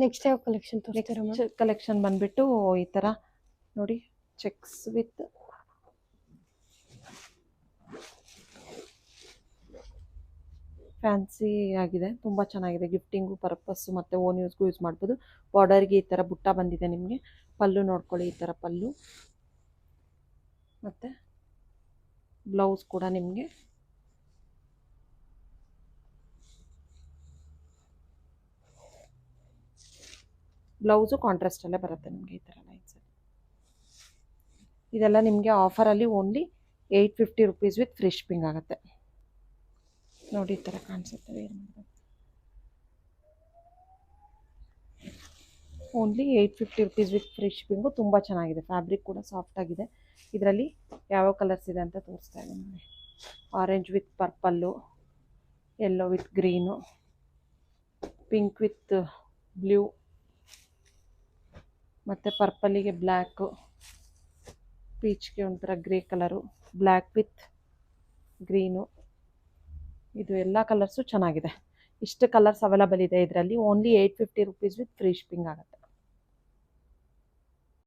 Next ಯಾವ collection ತೋರಿಸ್ತೀರಾ ma'am? Next collection ಬಂದ್ಬಿಟ್ಟು ಈ ಥರ ನೋಡಿ, ಚೆಕ್ಸ್ ವಿತ್ ಫ್ಯಾನ್ಸಿ ಆಗಿದೆ, ತುಂಬ ಚೆನ್ನಾಗಿದೆ. ಗಿಫ್ಟಿಂಗು ಪರ್ಪಸ್ಸು ಮತ್ತು ಓನ್ ಯೂಸ್ಗೂ ಯೂಸ್ ಮಾಡ್ಬೋದು. ಬಾರ್ಡರ್ಗೆ ಈ ಥರ ಬುಟ್ಟ ಬಂದಿದೆ ನಿಮಗೆ. ಪಲ್ಲು ನೋಡ್ಕೊಳ್ಳಿ, ಈ ಥರ ಪಲ್ಲು ಮತ್ತು ಬ್ಲೌಸ್ ಕೂಡ ನಿಮಗೆ ಬ್ಲೌಸು ಕಾಂಟ್ರಾಸ್ಟಲ್ಲೇ ಬರುತ್ತೆ ನಿಮಗೆ ಈ ಥರ ಲೈನ್ಸಲ್ಲಿ. ಇದೆಲ್ಲ ನಿಮಗೆ ಆಫರಲ್ಲಿ only 850 rupees with free shipping ಆಗುತ್ತೆ. ನೋಡಿ ಈ ಥರ ಕಾಣಿಸುತ್ತೆ, ವೇರ್ ಮಾಡಬೇಕು. Only 850 rupees with free shipping. ತುಂಬ ಚೆನ್ನಾಗಿದೆ, ಫ್ಯಾಬ್ರಿಕ್ ಕೂಡ ಸಾಫ್ಟ್ ಆಗಿದೆ. ಇದರಲ್ಲಿ ಯಾವ ಕಲರ್ಸ್ ಇದೆ ಅಂತ ತೋರಿಸ್ತಾ ಇದ್ದೀನಿ ನೋಡಿ. Orange with purple, yellow with green, pink with blue, ಮತ್ತು ಪರ್ಪಲ್ಲಿಗೆ ಬ್ಲ್ಯಾಕು, ಪೀಚ್ಗೆ ಒಂಥರ grey colour, black with green. ಇದು ಎಲ್ಲ ಕಲರ್ಸು ಚೆನ್ನಾಗಿದೆ. ಇಷ್ಟು ಕಲರ್ಸ್ ಅವೈಲಬಲ್ ಇದೆ ಇದರಲ್ಲಿ. Only 850 rupees with free shipping ಆಗುತ್ತೆ.